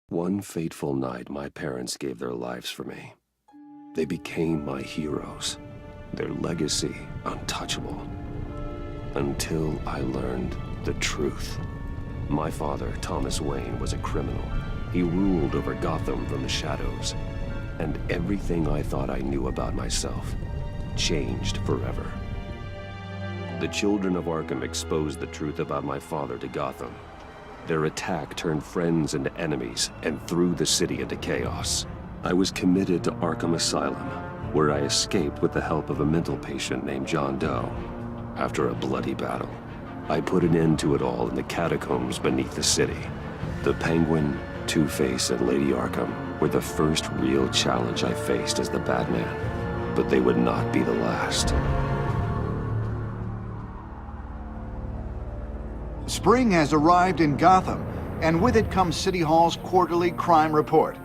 One fateful night, my parents gave their lives for me. They became my heroes, their legacy untouchable. Until I learned the truth. My father, Thomas Wayne, was a criminal. He ruled over Gotham from the shadows. And everything I thought I knew about myself changed forever. The children of Arkham exposed the truth about my father to Gotham. Their attack turned friends into enemies and threw the city into chaos. I was committed to Arkham Asylum, where I escaped with the help of a mental patient named John Doe. After a bloody battle, I put an end to it all in the catacombs beneath the city. The Penguin, Two-Face, and Lady Arkham were the first real challenge I faced as the Batman, but they would not be the last. Spring has arrived in Gotham, and with it comes City Hall's quarterly crime report.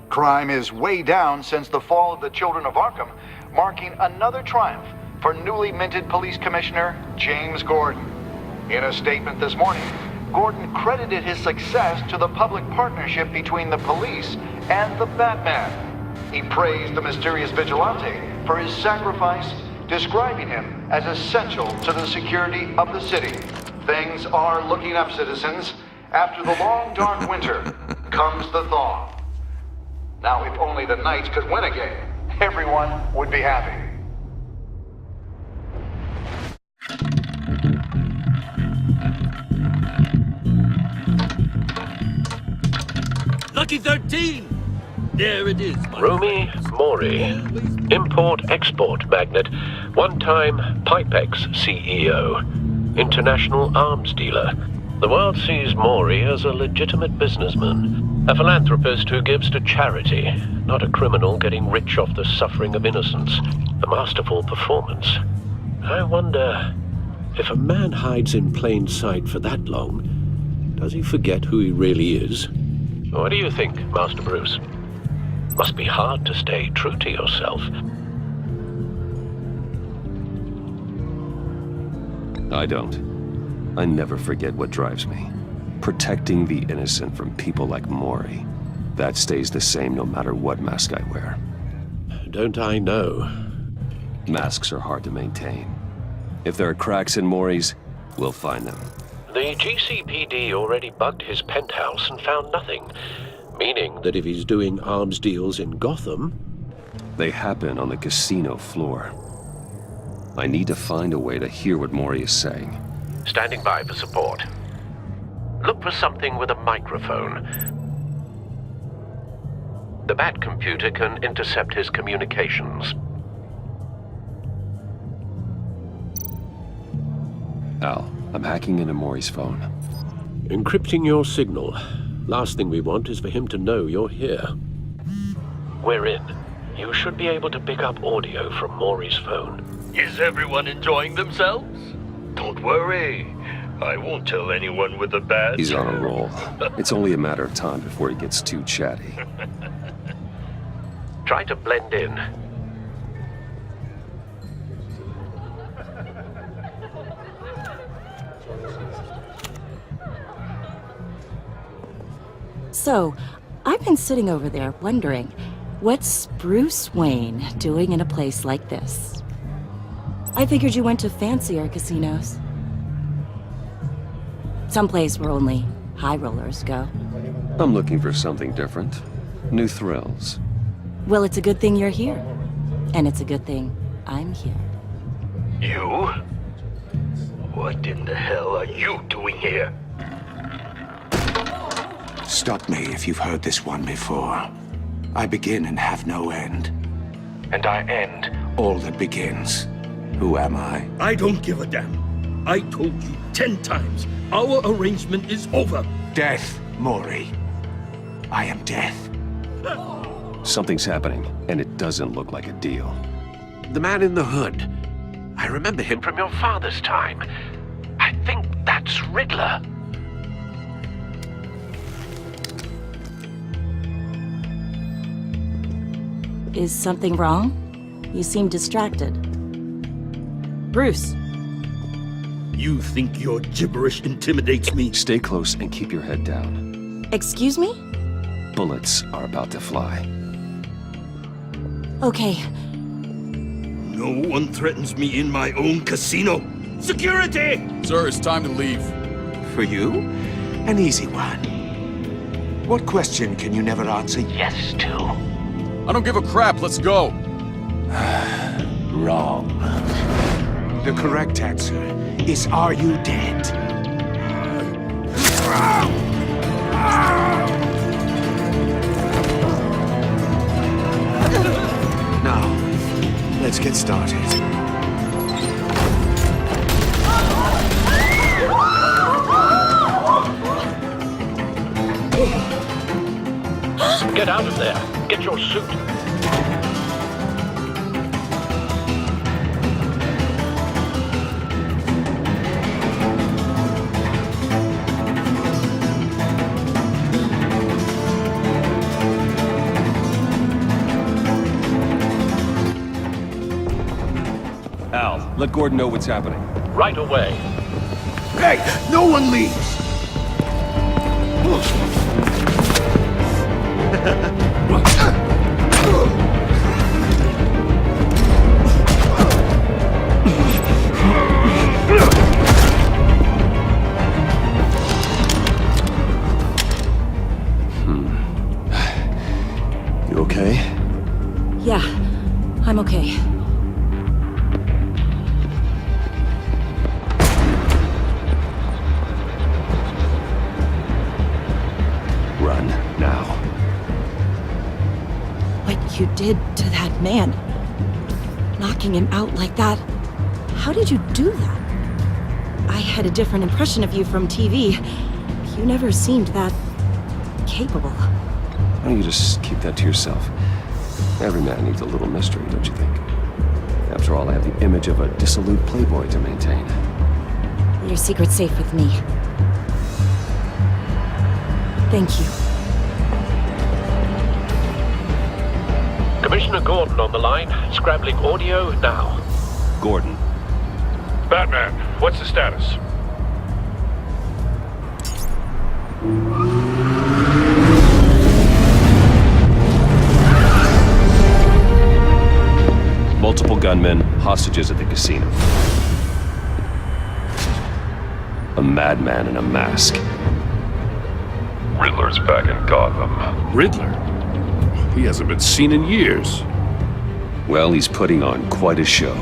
Crime is way down since the fall of the Children of Arkham, marking another triumph for newly minted Police Commissioner James Gordon. In a statement this morning, Gordon credited his success to the public partnership between the police and the Batman. He praised the mysterious vigilante for his sacrifice, describing him as essential to the security of the city. Things are looking up, citizens. After the long, dark winter comes the thaw. Now, if only the Knights could win again, everyone would be happy. Lucky 13! There it is, my Rumi friends. Mori, import-export magnate, one-time Pipex CEO, international arms dealer. The world sees Mori as a legitimate businessman, a philanthropist who gives to charity, not a criminal getting rich off the suffering of innocence. A masterful performance. I wonder, if a man hides in plain sight for that long, does he forget who he really is? What do you think, Master Bruce? Must be hard to stay true to yourself. I don't. I never forget what drives me. Protecting the innocent from people like Mori. That stays the same no matter what mask I wear. Don't I know? Masks are hard to maintain. If there are cracks in Mori's, we'll find them. The GCPD already bugged his penthouse and found nothing, meaning that if he's doing arms deals in Gotham... They happen on the casino floor. I need to find a way to hear what Mori is saying. Standing by for support. Look for something with a microphone. The Bat computer can intercept his communications. Al, I'm hacking into Mori's phone. Encrypting your signal. Last thing we want is for him to know you're here. We're in. You should be able to pick up audio from Mori's phone. Is everyone enjoying themselves? Don't worry. I won't tell anyone with a bat. He's on a roll. It's only a matter of time before he gets too chatty. Try to blend in. So, I've been sitting over there wondering, what's Bruce Wayne doing in a place like this? I figured you went to fancier casinos. Someplace where only high rollers go. I'm looking for something different. New thrills. Well, it's a good thing you're here. And it's a good thing I'm here. You? What in the hell are you doing here? Stop me if you've heard this one before. I begin and have no end. And I end all that begins. Who am I? I don't give a damn. I told you 10 times. Our arrangement is over. Death, Maury. I am death. Something's happening, and it doesn't look like a deal. The man in the hood. I remember him from your father's time. I think that's Riddler. Is something wrong? You seem distracted. Bruce. You think your gibberish intimidates me? Stay close and keep your head down. Excuse me? Bullets are about to fly. Okay. No one threatens me in my own casino. Security! Sir, it's time to leave. For you? An easy one. What question can you never answer yes to? I don't give a crap, let's go. Wrong. The correct answer is, are you dead? Now, let's get started. Get out of there. Get your suit. Al, let Gordon know what's happening. Right away. Hey, no one leaves! You okay? Yeah, I'm okay. Run, now. What you did to that man. Knocking him out like that. How did you do that? I had a different impression of you from TV. You never seemed that capable. Why don't you just keep that to yourself? Every man needs a little mystery, don't you think? After all, I have the image of a dissolute playboy to maintain. Your secret's safe with me. Thank you. Commissioner Gordon on the line. Scrambling audio now. Gordon. Batman, what's the status? Multiple gunmen, hostages at the casino. A madman in a mask. Riddler's back in Gotham. Riddler? He hasn't been seen in years. Well, he's putting on quite a show.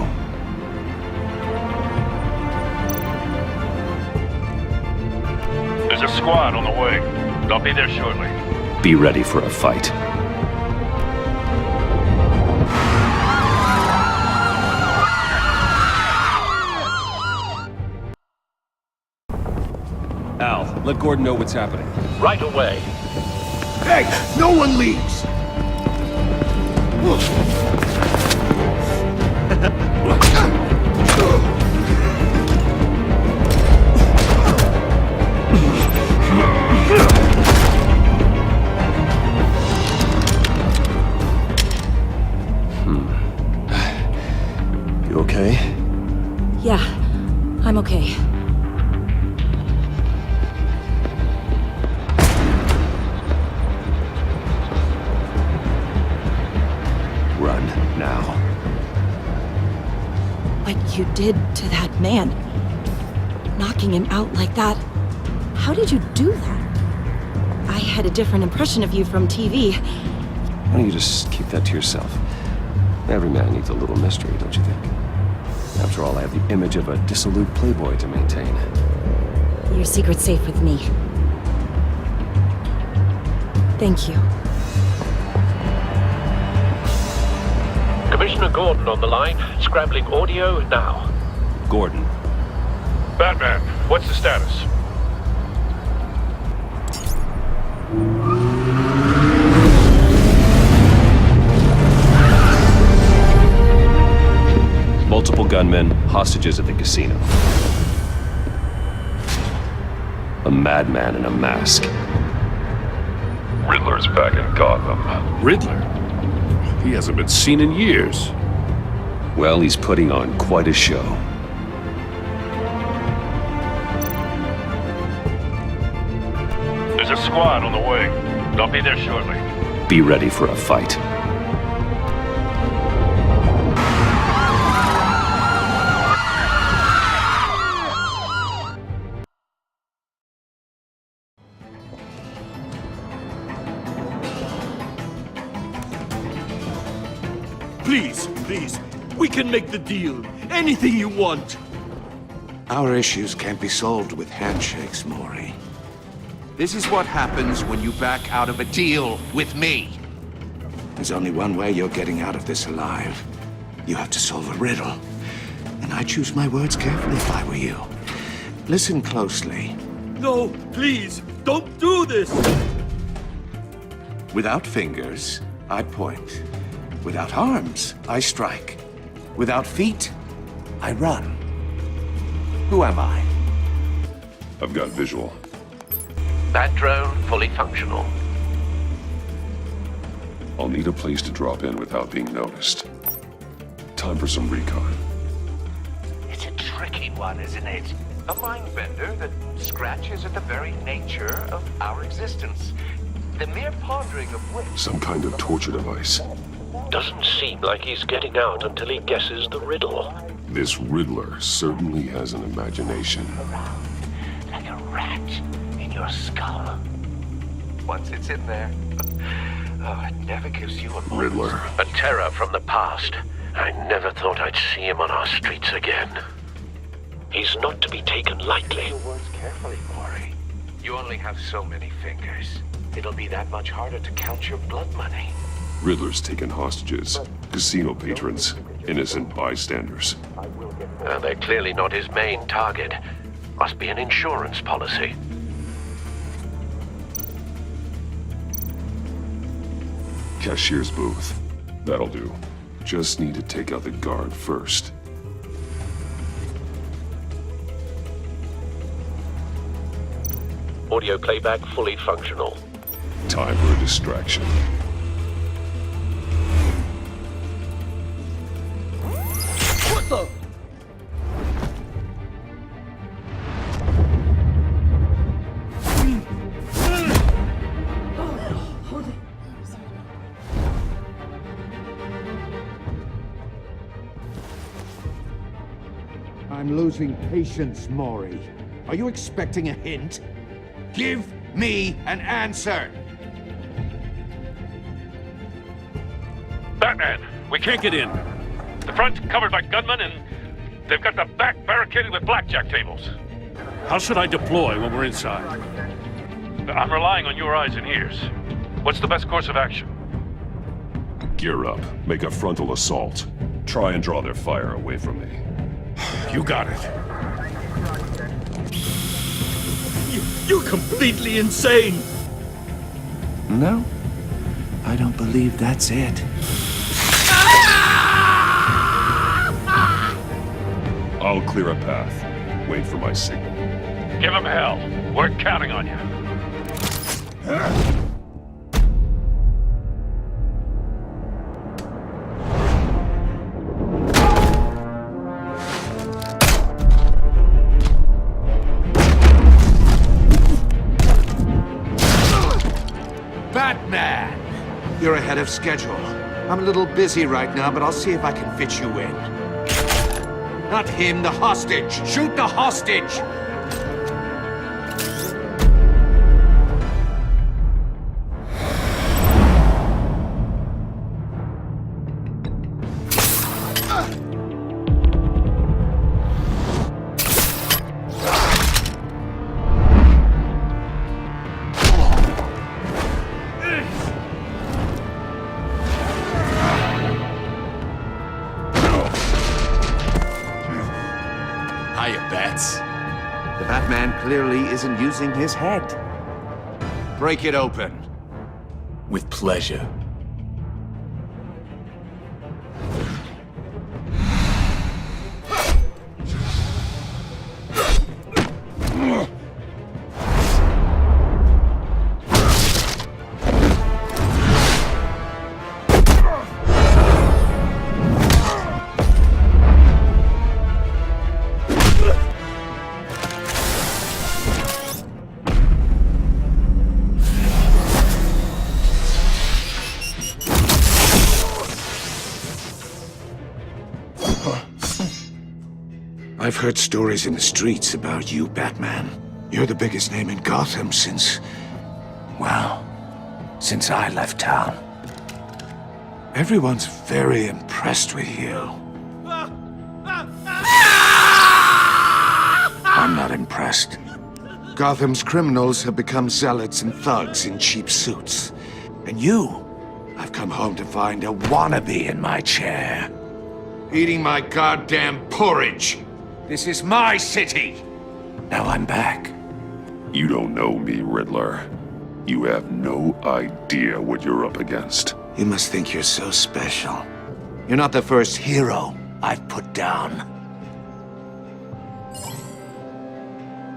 There's a squad on the way. I'll be there shortly. Be ready for a fight. Al, let Gordon know what's happening. Right away. Hey, no one leaves! You okay? Yeah, I'm okay. Run, now. What you did to that man. Knocking him out like that. How did you do that? I had a different impression of you from TV. Why don't you just keep that to yourself? Every man needs a little mystery, don't you think? After all, I have the image of a dissolute playboy to maintain. Your secret's safe with me. Thank you. Commissioner Gordon on the line, scrambling audio now. Gordon. Batman, what's the status? Multiple gunmen, hostages at the casino. A madman in a mask. Riddler's back in Gotham. Riddler? He hasn't been seen in years. Well, he's putting on quite a show. There's a squad on the way. They'll be there shortly. Be ready for a fight. Please, we can make the deal. Anything you want. Our issues can't be solved with handshakes, Maury. This is what happens when you back out of a deal with me. There's only one way you're getting out of this alive. You have to solve a riddle. And I choose my words carefully if I were you. Listen closely. No, please, don't do this! Without fingers, I point. Without arms, I strike. Without feet, I run. Who am I? I've got visual. Bat drone fully functional. I'll need a place to drop in without being noticed. Time for some recon. It's a tricky one, isn't it? A mind bender that scratches at the very nature of our existence. The mere pondering of which... Some kind of torture device. Doesn't seem like he's getting out until he guesses the riddle. This Riddler certainly has an imagination. like a rat in your skull. Once it's in there, it never gives you a moment. Riddler. A terror from the past. I never thought I'd see him on our streets again. He's not to be taken lightly. Your words carefully, Maury. You only have so many fingers. It'll be that much harder to count your blood money. Riddler's taken hostages, casino patrons, innocent bystanders. They're clearly not his main target. Must be an insurance policy. Cashier's booth. That'll do. Just need to take out the guard first. Audio playback fully functional. Time for a distraction. What the? I'm losing patience, Maury. Are you expecting a hint? Give me an answer! Batman! We can't get in. The front's covered by gunmen, and they've got the back barricaded with blackjack tables. How should I deploy when we're inside? I'm relying on your eyes and ears. What's the best course of action? Gear up. Make a frontal assault. Try and draw their fire away from me. You got it. You're completely insane! No, I don't believe that's it. I'll clear a path. Wait for my signal. Give them hell. We're counting on you. Batman! You're ahead of schedule. I'm a little busy right now, but I'll see if I can fit you in. Not him, the hostage! Shoot the hostage! Hiya, Bats. The Batman clearly isn't using his head. Break it open. With pleasure. I've heard stories in the streets about you, Batman. You're the biggest name in Gotham since... well, since I left town. Everyone's very impressed with you. I'm not impressed. Gotham's criminals have become zealots and thugs in cheap suits. And you, I've come home to find a wannabe in my chair. Eating my goddamn porridge. This is my city! Now I'm back. You don't know me, Riddler. You have no idea what you're up against. You must think you're so special. You're not the first hero I've put down.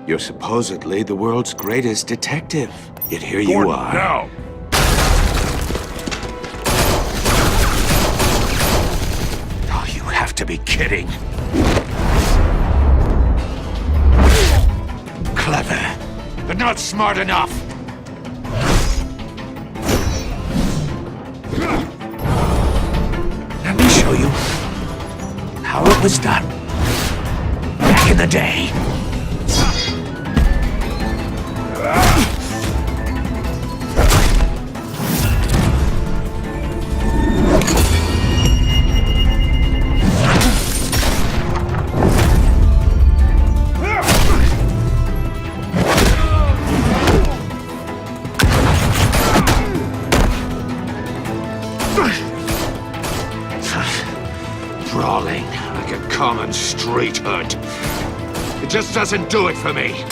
You're supposedly the world's greatest detective. Yet here you Gordon, are. now! Oh, you have to be kidding. Clever, but not smart enough. Let me show you how it was done back in the day. Brawling like a common street hood. It just doesn't do it for me.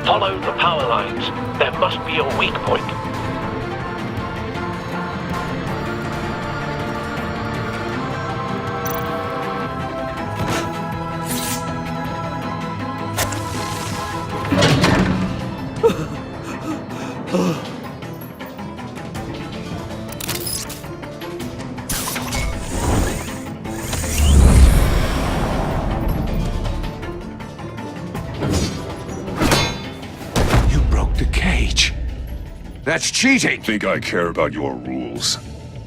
Follow the power lines. There must be a weak point. You broke the cage. That's cheating! Think I care about your rules?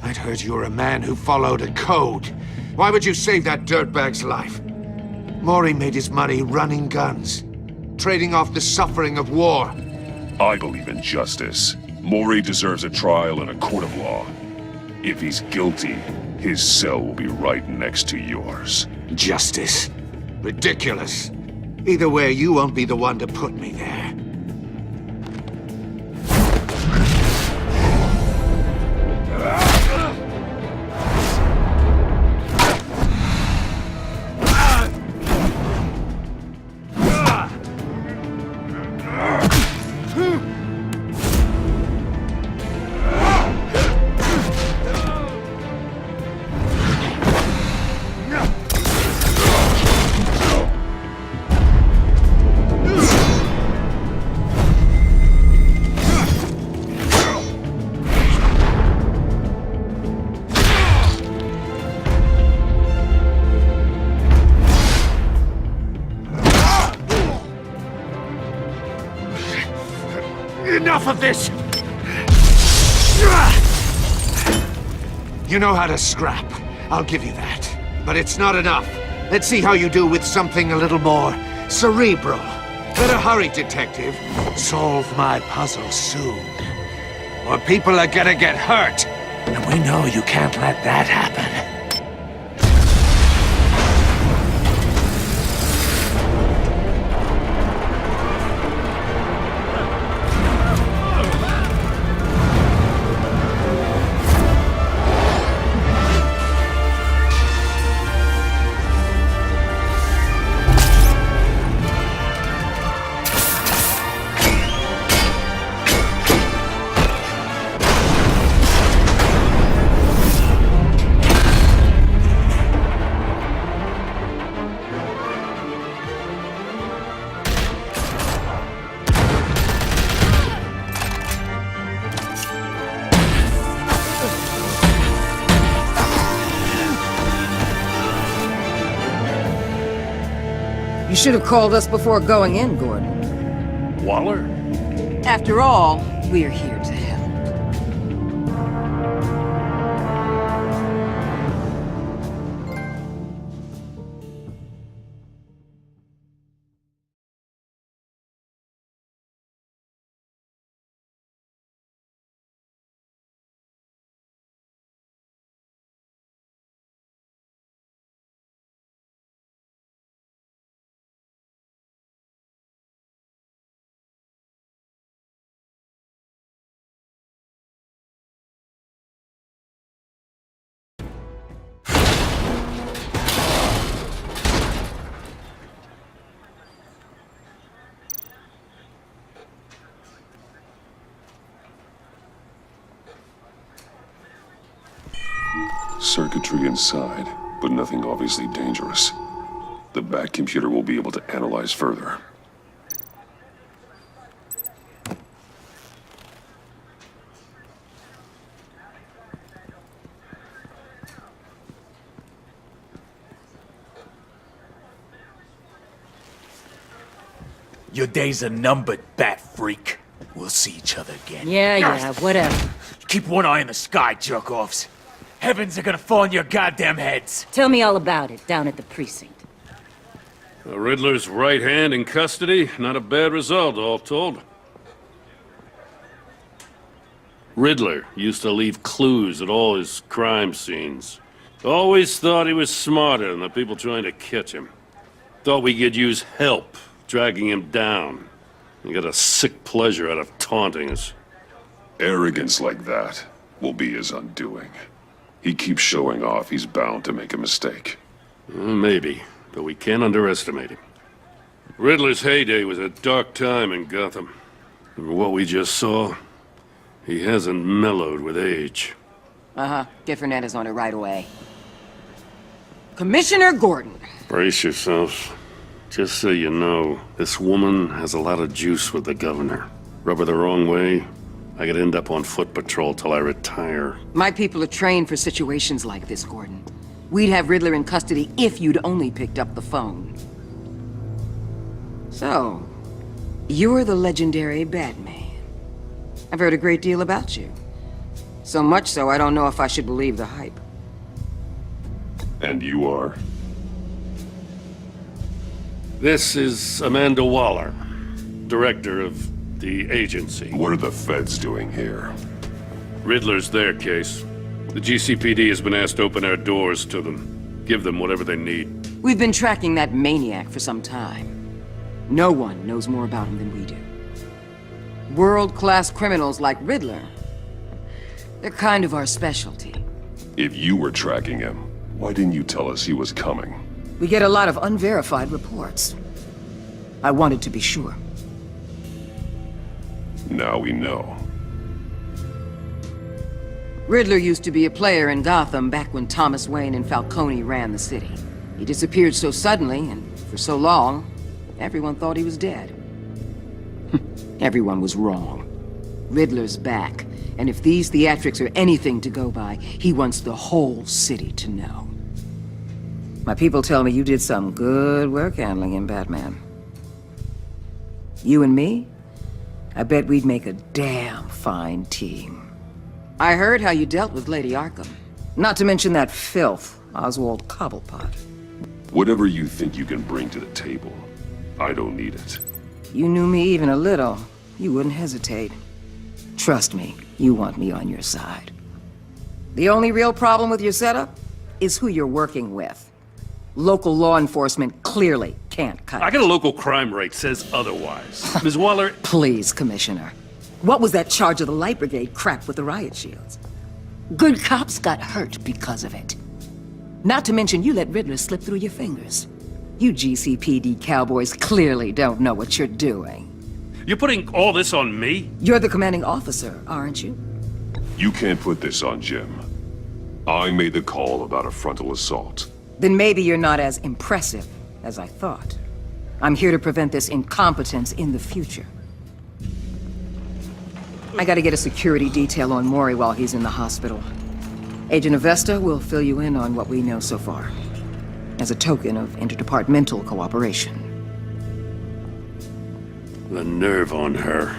I'd heard you were a man who followed a code. Why would you save that dirtbag's life? Maury made his money running guns, trading off the suffering of war. I believe in justice. Maury deserves a trial in a court of law. If he's guilty, his cell will be right next to yours. Justice. Ridiculous. Either way, you won't be the one to put me there. Enough of this! You know how to scrap. I'll give you that. But it's not enough. Let's see how you do with something a little more cerebral. Better hurry, detective. Solve my puzzle soon. Or people are gonna get hurt. And we know you can't let that happen. You should have called us before going in, Gordon. Waller? After all, we're here to help. Circuitry inside, but nothing obviously dangerous. The back computer will be able to analyze further. Your days are numbered, bat freak. We'll see each other again. Yeah, whatever. Keep one eye in the sky, jerk-offs. Heavens are gonna fall on your goddamn heads. Tell me all about it down at the precinct. The Riddler's right hand in custody. Not a bad result, all told. Riddler used to leave clues at all his crime scenes. Always thought he was smarter than the people trying to catch him. Thought we could use help dragging him down. He got a sick pleasure out of taunting us. Arrogance like that will be his undoing. He keeps showing off, he's bound to make a mistake. Maybe, but we can't underestimate him. Riddler's heyday was a dark time in Gotham. From what we just saw, he hasn't mellowed with age. Get Fernandez on it right away. Commissioner Gordon. Brace yourselves. Just so you know, this woman has a lot of juice with the governor. Rub her the wrong way, I could end up on foot patrol till I retire. My people are trained for situations like this, Gordon. We'd have Riddler in custody if you'd only picked up the phone. So, you're the legendary Batman. I've heard a great deal about you. So much so, I don't know if I should believe the hype. And you are? This is Amanda Waller, director of the agency. What are the feds doing here? Riddler's their case. The GCPD has been asked to open our doors to them. Give them whatever they need. We've been tracking that maniac for some time. No one knows more about him than we do. World-class criminals like Riddler. They're kind of our specialty. If you were tracking him, why didn't you tell us he was coming? We get a lot of unverified reports. I wanted to be sure. Now we know. Riddler used to be a player in Gotham back when Thomas Wayne and Falcone ran the city. He disappeared so suddenly and for so long, everyone thought he was dead. Everyone was wrong. Riddler's back, and if these theatrics are anything to go by, he wants the whole city to know. My people tell me you did some good work handling him, Batman. You and me? I bet we'd make a damn fine team. I heard how you dealt with Lady Arkham. Not to mention that filth, Oswald Cobblepot. Whatever you think you can bring to the table, I don't need it. You knew me even a little, you wouldn't hesitate. Trust me, you want me on your side. The only real problem with your setup is who you're working with. Local law enforcement clearly can't cut it. I got a local crime rate says otherwise. Ms. Waller... Please, Commissioner. What was that charge of the Light Brigade crap with the riot shields? Good cops got hurt because of it. Not to mention you let Riddler slip through your fingers. You GCPD cowboys clearly don't know what you're doing. You're putting all this on me? You're the commanding officer, aren't you? You can't put this on Jim. I made the call about a frontal assault. Then maybe you're not as impressive as I thought. I'm here to prevent this incompetence in the future. I gotta get a security detail on Maury while he's in the hospital. Agent Avesta will fill you in on what we know so far, as a token of interdepartmental cooperation. The nerve on her.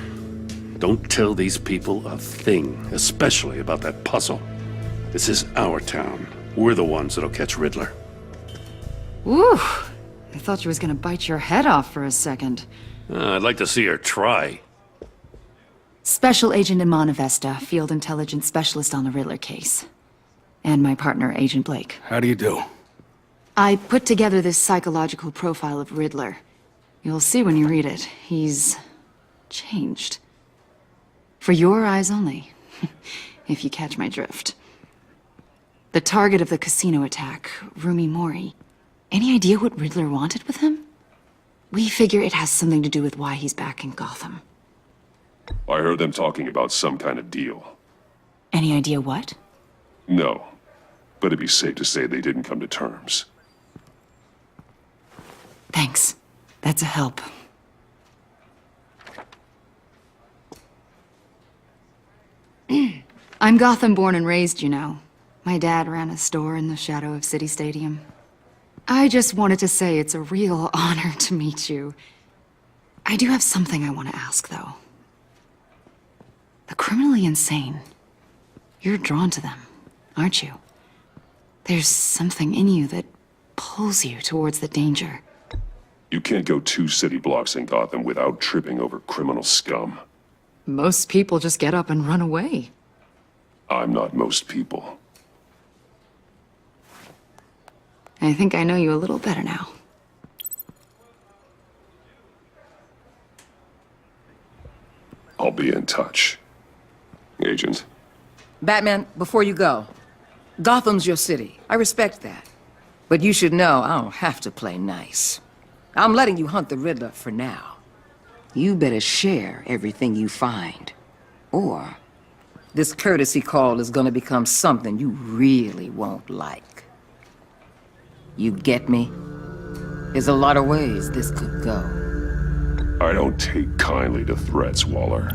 Don't tell these people a thing, especially about that puzzle. This is our town. We're the ones that'll catch Riddler. Ooh, I thought she was gonna bite your head off for a second. I'd like to see her try. Special Agent Imana Vesta, Field Intelligence Specialist on the Riddler case. And my partner, Agent Blake. How do you do? I put together this psychological profile of Riddler. You'll see when you read it. He's changed. For your eyes only, if you catch my drift. The target of the casino attack, Rumi Mori. Any idea what Riddler wanted with him? We figure it has something to do with why he's back in Gotham. I heard them talking about some kind of deal. Any idea what? No, but it'd be safe to say they didn't come to terms. Thanks. That's a help. I'm Gotham born and raised, you know. My dad ran a store in the shadow of City Stadium. I just wanted to say it's a real honor to meet you. I do have something I want to ask, though. The criminally insane. You're drawn to them, aren't you? There's something in you that pulls you towards the danger. You can't go 2 city blocks in Gotham without tripping over criminal scum. Most people just get up and run away. I'm not most people. I think I know you a little better now. I'll be in touch. Agent. Batman, before you go, Gotham's your city. I respect that. But you should know I don't have to play nice. I'm letting you hunt the Riddler for now. You better share everything you find. Or this courtesy call is gonna become something you really won't like. You get me? There's a lot of ways this could go. I don't take kindly to threats, Waller.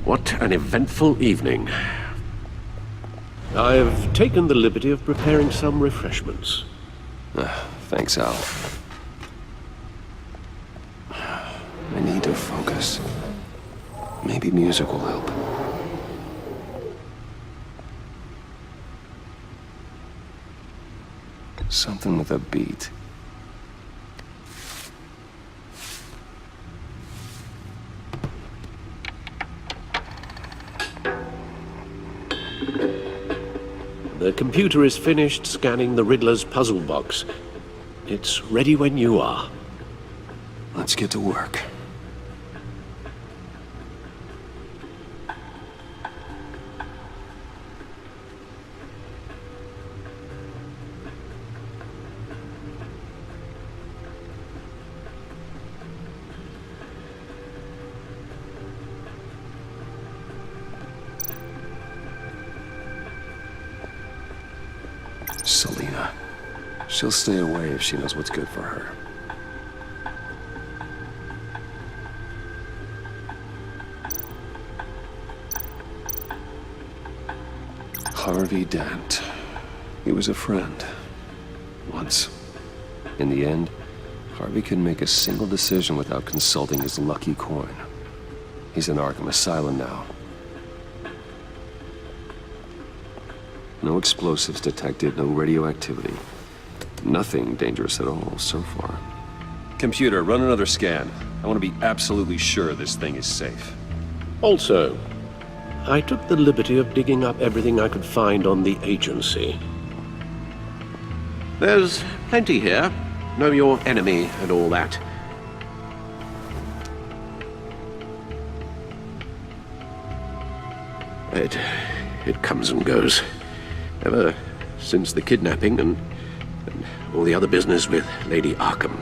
What an eventful evening. I've taken the liberty of preparing some refreshments. Thanks, Al. I need to focus. Maybe music will help. Something with a beat. The computer is finished scanning the Riddler's puzzle box. It's ready when you are. Let's get to work. Selina. She'll stay away if she knows what's good for her. Harvey Dent. He was a friend. Once. In the end, Harvey couldn't make a single decision without consulting his lucky coin. He's in Arkham Asylum now. No explosives detected, no radioactivity. Nothing dangerous at all so far. Computer, run another scan. I I want to be absolutely sure this thing is safe. Also, I took the liberty of digging up everything I could find on the agency. There's plenty here. Know your enemy and all that. It comes and goes. Ever since the kidnapping and all the other business with Lady Arkham.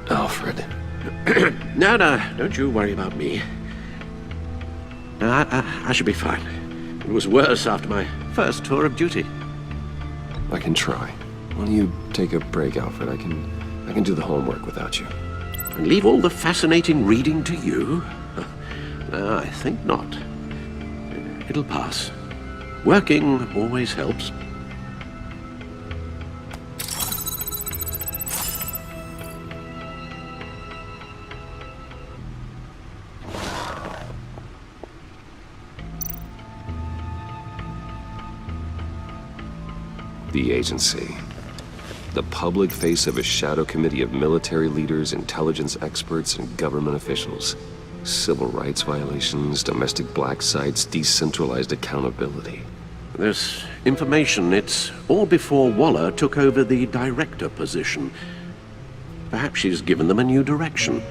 Alfred. No, don't you worry about me. No, I should be fine. It was worse after my first tour of duty. I can try. Why don't you take a break, Alfred? I can do the homework without you. And leave all the fascinating reading to you? No, I think not. It'll pass. Working always helps. The agency. The public face of a shadow committee of military leaders, intelligence experts, and government officials. Civil rights violations, domestic black sites, decentralized accountability. This information, it's all before Waller took over the director position. Perhaps she's given them a new direction.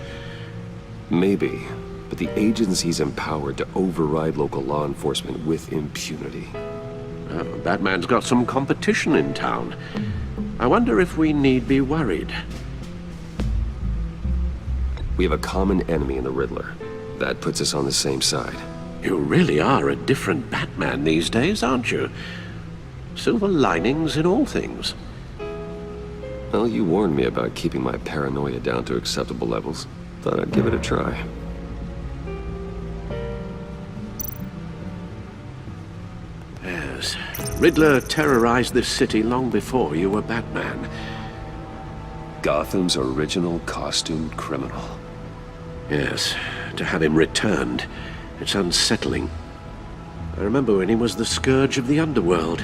Maybe, but the agency's empowered to override local law enforcement with impunity. Batman's got some competition in town. I wonder if we need be worried. We have a common enemy in the Riddler. That puts us on the same side. You really are a different Batman these days, aren't you? Silver linings in all things. Well, you warned me about keeping my paranoia down to acceptable levels. Thought I'd give it a try. Yes. Riddler terrorized this city long before you were Batman. Gotham's original costumed criminal. Yes. To have him returned, it's unsettling. I remember when he was the scourge of the underworld.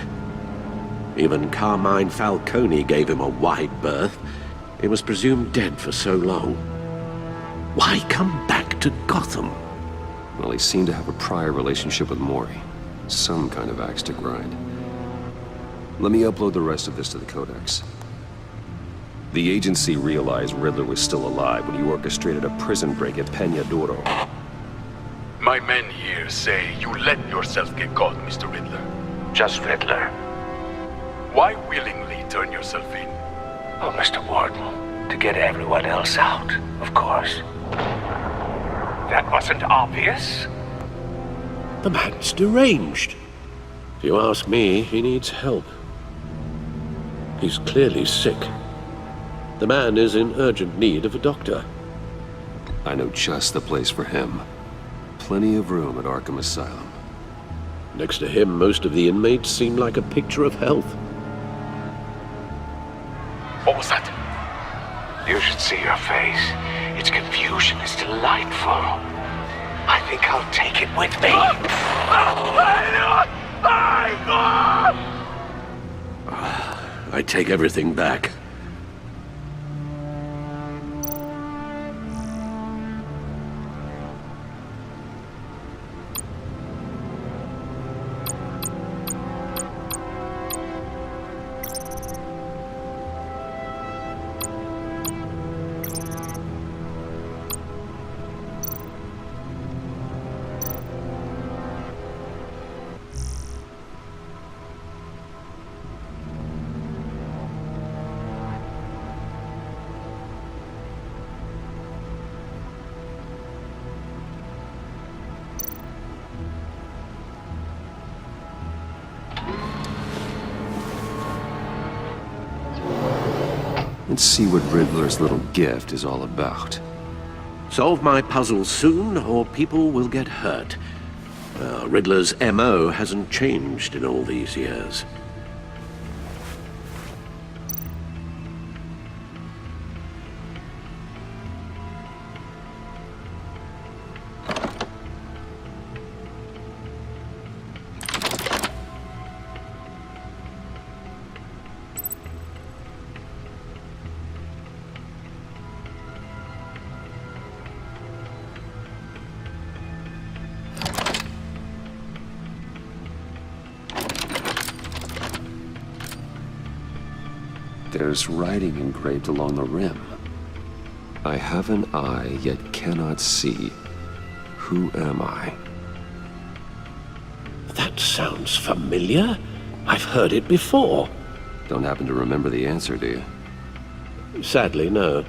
Even Carmine Falcone gave him a wide berth. He was presumed dead for so long. Why come back to Gotham? Well, he seemed to have a prior relationship with Mori. Some kind of axe to grind. Let me upload the rest of this to the Codex. The agency realized Riddler was still alive when you orchestrated a prison break at Peña Duro. My men here say you let yourself get caught, Mr. Riddler. Just Riddler. Why willingly turn yourself in? Oh, Mr. Warden, to get everyone else out, of course. That wasn't obvious. The man's deranged. If you ask me, he needs help. He's clearly sick. The man is in urgent need of a doctor. I know just the place for him. Plenty of room at Arkham Asylum. Next to him, most of the inmates seem like a picture of health. What was that? You should see your face. Its confusion is delightful. I think I'll take it with me. I take everything back. Let's see what Riddler's little gift is all about. Solve my puzzle soon, or people will get hurt. Riddler's MO hasn't changed in all these years. There's writing engraved along the rim. I have an eye, yet cannot see. Who am I? That sounds familiar. I've heard it before. Don't happen to remember the answer, do you? Sadly, no.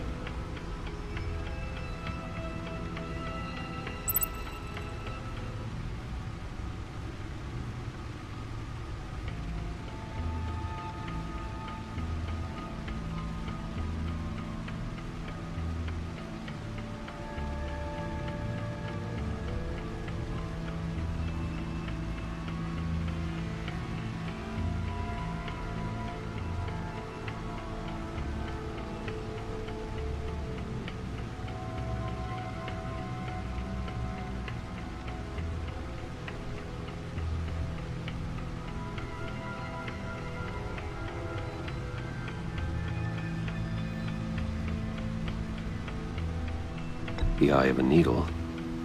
The eye of a needle.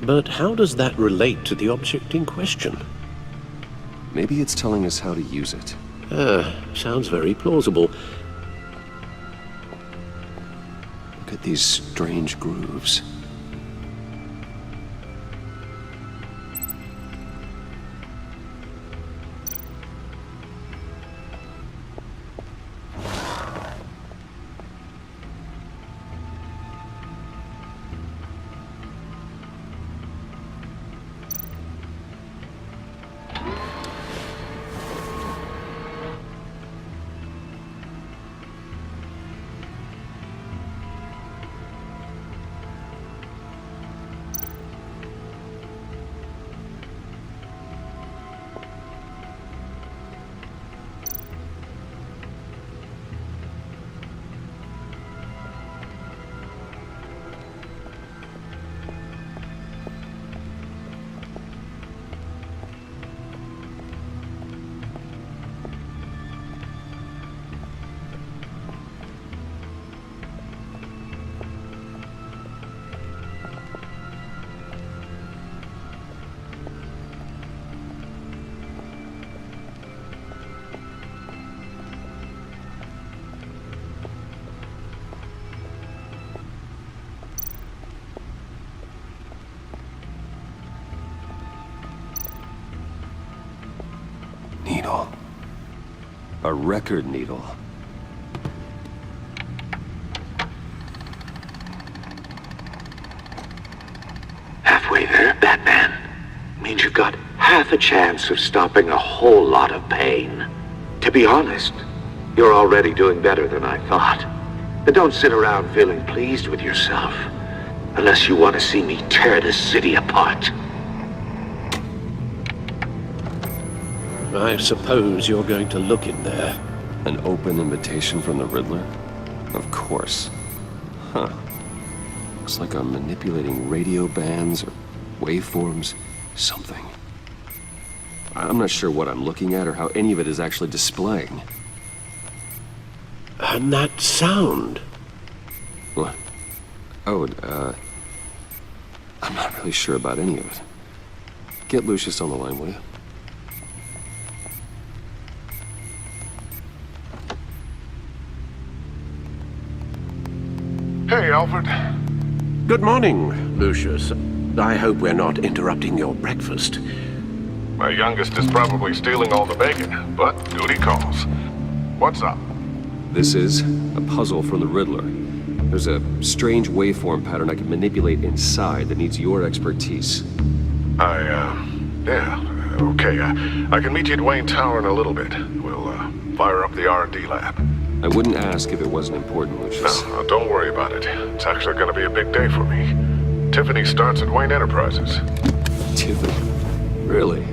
But how does that relate to the object in question? Maybe it's telling us how to use it. Sounds very plausible. Look at these strange grooves. Needle. A record needle. Halfway there, Batman. Means you've got half a chance of stopping a whole lot of pain. To be honest, you're already doing better than I thought. But don't sit around feeling pleased with yourself. Unless you want to see me tear this city apart. I suppose you're going to look in there. An open invitation from the Riddler? Of course. Huh. Looks like I'm manipulating radio bands or waveforms. Something. I'm not sure what I'm looking at or how any of it is actually displaying. And that sound? What? Oh, I'm not really sure about any of it. Get Lucius on the line, will you? Hey, Alfred. Good morning, Lucius. I hope we're not interrupting your breakfast. My youngest is probably stealing all the bacon, but duty calls. What's up? This is a puzzle from the Riddler. There's a strange waveform pattern I can manipulate inside that needs your expertise. Yeah, okay. I can meet you at Wayne Tower in a little bit. We'll, fire up the R&D lab. I wouldn't ask if it wasn't important, Lucius. No, don't worry about it. It's actually gonna be a big day for me. Tiffany starts at Wayne Enterprises. Tiffany? Really?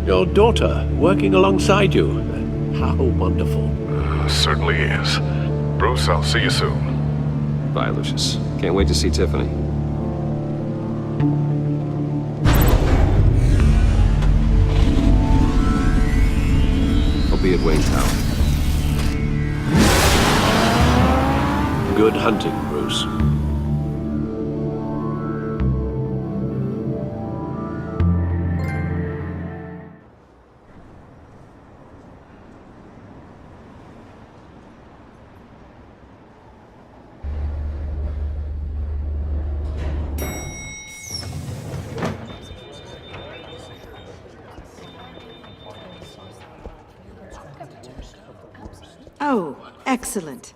Your daughter, working alongside you. How wonderful. Certainly is. Bruce, I'll see you soon. Bye, Lucius. Can't wait to see Tiffany. I'll be at Wayne Tower. Good hunting, Bruce. Oh, excellent.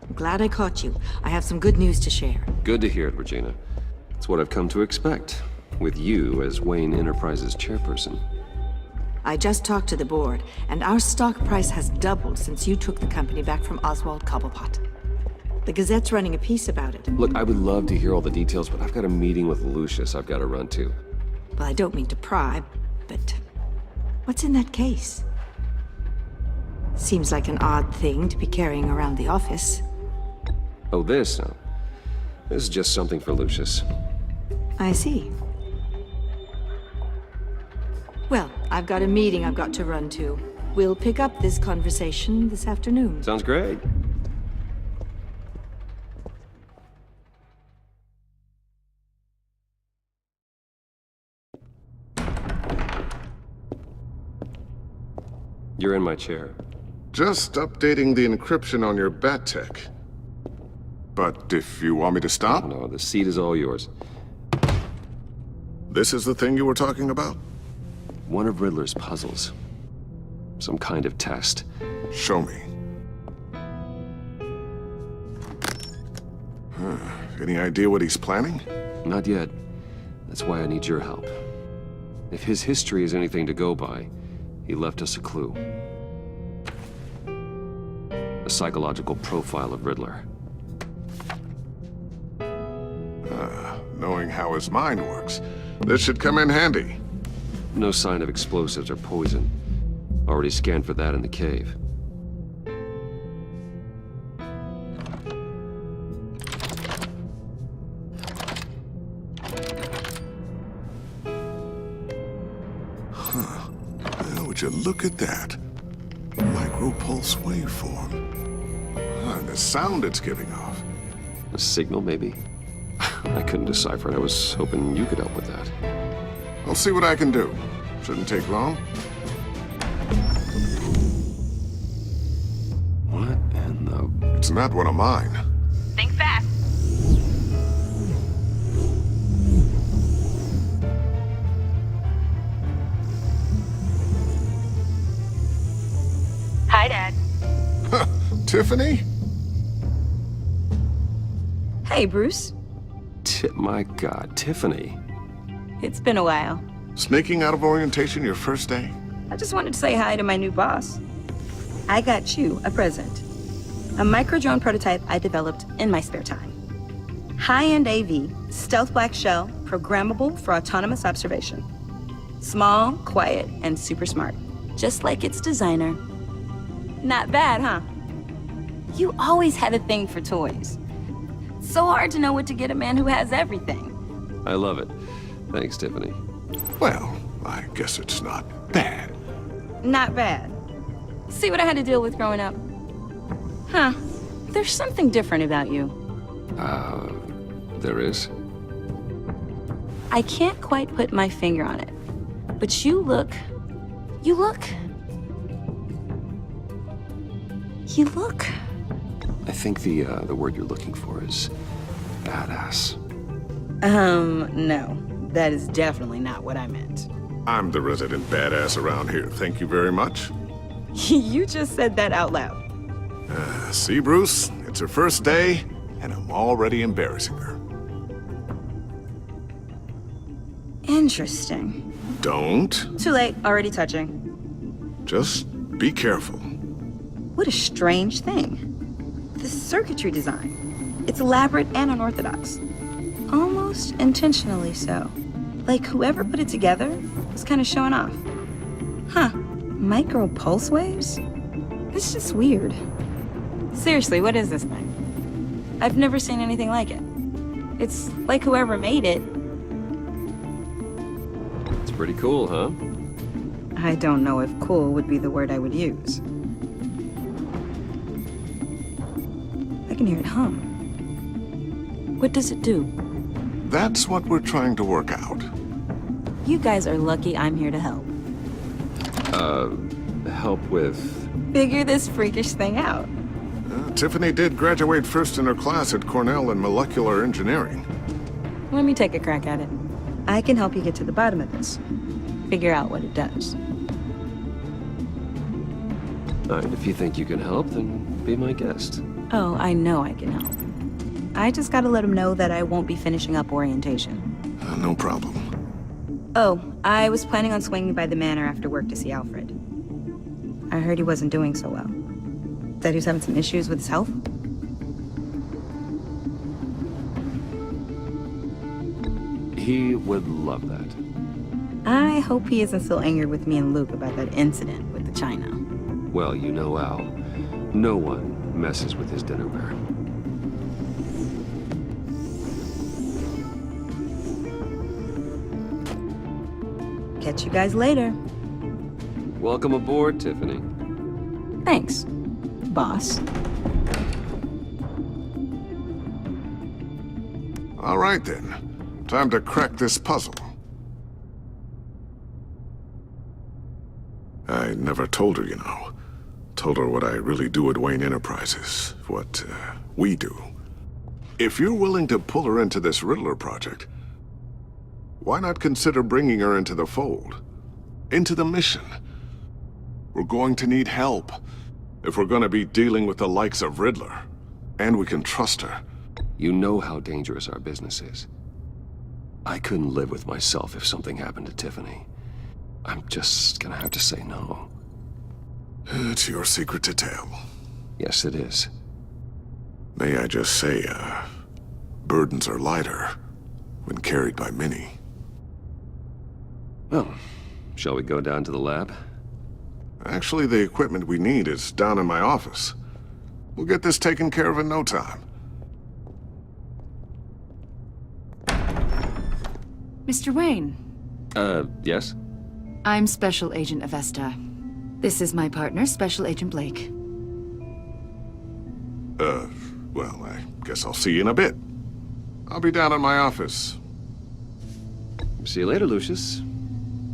I'm glad I caught you. I have some good news to share. Good to hear it, Regina. It's what I've come to expect, with you as Wayne Enterprises chairperson. I just talked to the board, and our stock price has doubled since you took the company back from Oswald Cobblepot. The Gazette's running a piece about it. Look, I would love to hear all the details, but I've got a meeting with Lucius I've got to run to. Well, I don't mean to pry, but what's in that case? Seems like an odd thing to be carrying around the office. Oh, this? No. This is just something for Lucius. I see. Well, I've got a meeting I've got to run to. We'll pick up this conversation this afternoon. Sounds great. You're in my chair. Just updating the encryption on your bat tech. But if you want me to stop? No, the seat is all yours. This is the thing you were talking about? One of Riddler's puzzles. Some kind of test. Show me. Any idea what he's planning? Not yet. That's why I need your help. If his history is anything to go by, he left us a clue. A psychological profile of Riddler. Knowing how his mind works, this should come in handy. No sign of explosives or poison. Already scanned for that in the cave. Well, would you look at that? Micropulse waveform. And the sound it's giving off. A signal, maybe? I couldn't decipher it. I was hoping you could help with that. I'll see what I can do. Shouldn't take long. What in the... It's not one of mine. Think fast. Hi, Dad. Tiffany? Hey, Bruce. My God, Tiffany. It's been a while. Sneaking out of orientation your first day? I just wanted to say hi to my new boss. I got you a present. A micro-drone prototype I developed in my spare time. High-end AV, stealth black shell, programmable for autonomous observation. Small, quiet, and super smart. Just like its designer. Not bad, huh? You always had a thing for toys. So hard to know what to get a man who has everything. I love it. Thanks, Tiffany. Well, I guess it's not bad. Not bad. See what I had to deal with growing up? Huh. There's something different about you. There is? I can't quite put my finger on it. But you look... I think the word you're looking for is badass. No. That is definitely not what I meant. I'm the resident badass around here. Thank you very much. You just said that out loud. See, Bruce? It's her first day, and I'm already embarrassing her. Interesting. Don't. Too late. Already touching. Just be careful. What a strange thing. The circuitry design. It's elaborate and unorthodox. Almost intentionally so. Like whoever put it together was kind of showing off. Huh. Micro pulse waves? It's just weird. Seriously, what is this thing? I've never seen anything like it. It's like whoever made it. It's pretty cool, huh? I don't know if cool would be the word I would use. I can hear it hum. What does it do? That's what we're trying to work out. You guys are lucky I'm here to help. Help with... Figure this freakish thing out. Tiffany did graduate first in her class at Cornell in molecular engineering. Let me take a crack at it. I can help you get to the bottom of this. Figure out what it does. Alright, if you think you can help, then be my guest. Oh, I know I can help. I just gotta let him know that I won't be finishing up orientation. No problem. Oh, I was planning on swinging by the manor after work to see Alfred. I heard he wasn't doing so well. That he was having some issues with his health? He would love that. I hope he isn't still angered with me and Luke about that incident with the China. Well, you know Al. No one messes with his dinnerware. Catch you guys later. Welcome aboard, Tiffany. Thanks, boss. All right then. Time to crack this puzzle. I never told her, you know. Told her what I really do at Wayne Enterprises. What, we do. If you're willing to pull her into this Riddler project, why not consider bringing her into the fold? Into the mission? We're going to need help if we're going to be dealing with the likes of Riddler. And we can trust her. You know how dangerous our business is. I couldn't live with myself if something happened to Tiffany. I'm just gonna have to say no. It's your secret to tell. Yes, it is. May I just say, burdens are lighter when carried by many. Well, shall we go down to the lab? Actually, the equipment we need is down in my office. We'll get this taken care of in no time. Mr. Wayne. Yes? I'm Special Agent Avesta. This is my partner, Special Agent Blake. Well, I guess I'll see you in a bit. I'll be down in my office. See you later, Lucius.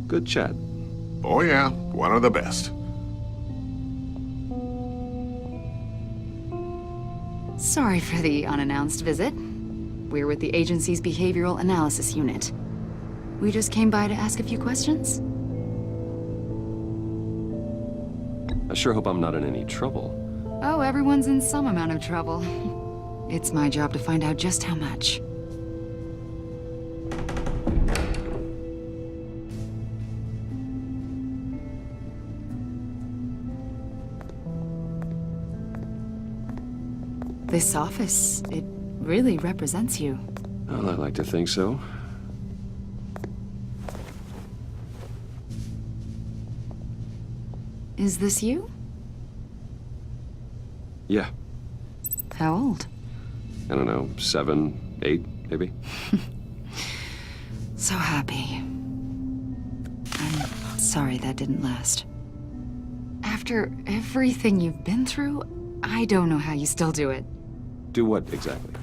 Good chat. Oh yeah, one of the best. Sorry for the unannounced visit. We're with the agency's Behavioral Analysis Unit. We just came by to ask a few questions. I sure hope I'm not in any trouble. Oh, everyone's in some amount of trouble. It's my job to find out just how much. This office, it really represents you. Well, I like to think so. Is this you? Yeah. How old? I don't know, 7, 8, maybe? So happy. I'm sorry that didn't last. After everything you've been through, I don't know how you still do it. Do what, exactly?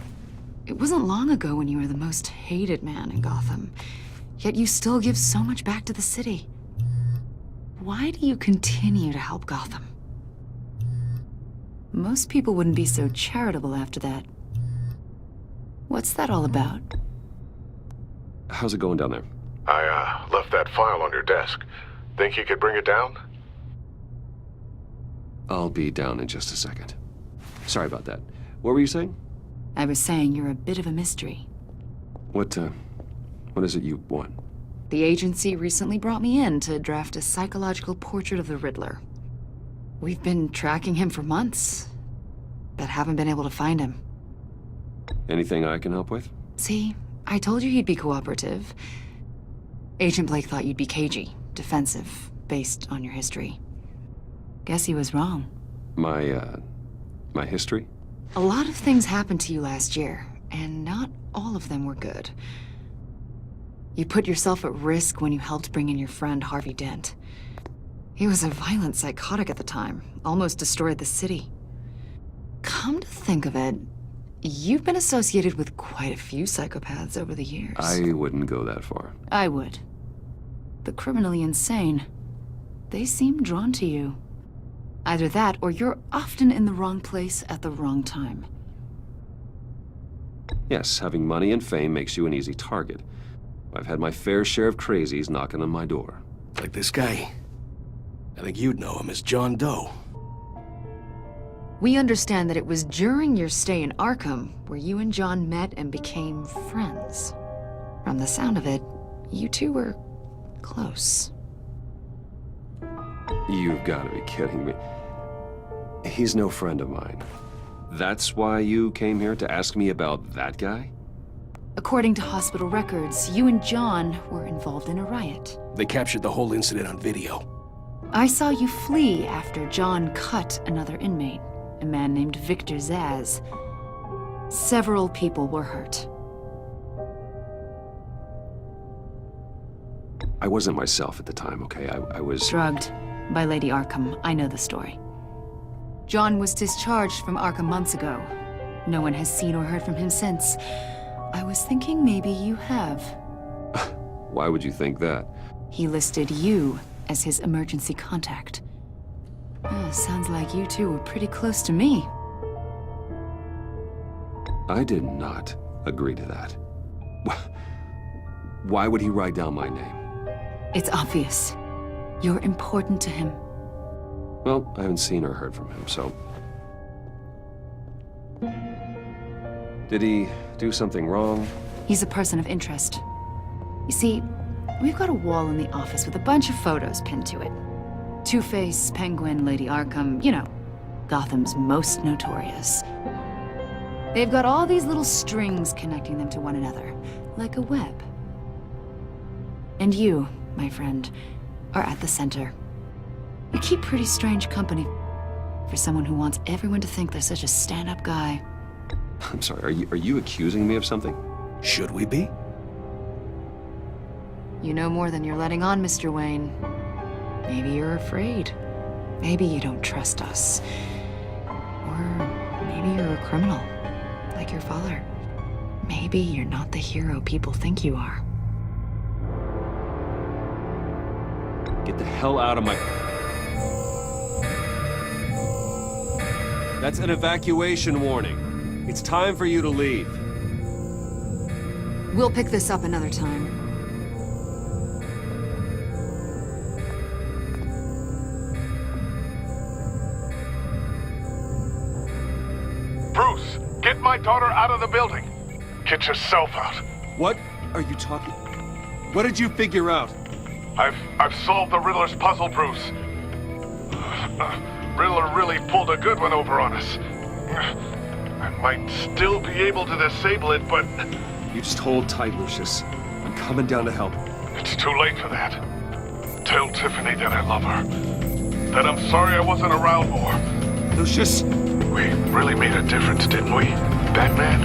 It wasn't long ago when you were the most hated man in Gotham, yet you still give so much back to the city. Why do you continue to help Gotham? Most people wouldn't be so charitable after that. What's that all about? How's it going down there? I, left that file on your desk. Think you could bring it down? I'll be down in just a second. Sorry about that. What were you saying? I was saying you're a bit of a mystery. What is it you want? The agency recently brought me in to draft a psychological portrait of the Riddler. We've been tracking him for months, but haven't been able to find him. Anything I can help with? See, I told you he'd be cooperative. Agent Blake thought you'd be cagey, defensive, based on your history. Guess he was wrong. My history? A lot of things happened to you last year, and not all of them were good. You put yourself at risk when you helped bring in your friend Harvey Dent. He was a violent psychotic at the time, almost destroyed the city. Come to think of it, you've been associated with quite a few psychopaths over the years. I wouldn't go that far. I would. The criminally insane. They seem drawn to you. Either that, or you're often in the wrong place at the wrong time. Yes, having money and fame makes you an easy target. I've had my fair share of crazies knocking on my door. Like this guy. I think you'd know him as John Doe. We understand that it was during your stay in Arkham where you and John met and became friends. From the sound of it, you two were close. You've got to be kidding me. He's no friend of mine. That's why you came here to ask me about that guy? According to hospital records, you and John were involved in a riot. They captured the whole incident on video. I saw you flee after John cut another inmate, a man named Victor Zaz. Several people were hurt. I wasn't myself at the time, okay? I was... Drugged by Lady Arkham. I know the story. John was discharged from Arkham months ago. No one has seen or heard from him since. I was thinking maybe you have. Why would you think that? He listed you as his emergency contact. Sounds like you two were pretty close to me. I did not agree to that. Why would he write down my name? It's obvious. You're important to him. Well, I haven't seen or heard from him, so... Did he do something wrong? He's a person of interest. You see, we've got a wall in the office with a bunch of photos pinned to it. Two-Face, Penguin, Lady Arkham, you know, Gotham's most notorious. They've got all these little strings connecting them to one another, like a web. And you, my friend, are at the center. You keep pretty strange company for someone who wants everyone to think they're such a stand-up guy. I'm sorry, are you accusing me of something? Should we be? You know more than you're letting on, Mr. Wayne. Maybe you're afraid. Maybe you don't trust us. Or maybe you're a criminal, like your father. Maybe you're not the hero people think you are. Get the hell out of my... That's an evacuation warning. It's time for you to leave. We'll pick this up another time. Bruce, get my daughter out of the building. Get yourself out. What are you talking... What did you figure out? I've solved the Riddler's puzzle, Bruce. Riddler really pulled a good one over on us. I might still be able to disable it, but... You just hold tight, Lucius. I'm coming down to help. It's too late for that. Tell Tiffany that I love her. That I'm sorry I wasn't around more. Lucius! We really made a difference, didn't we, Batman?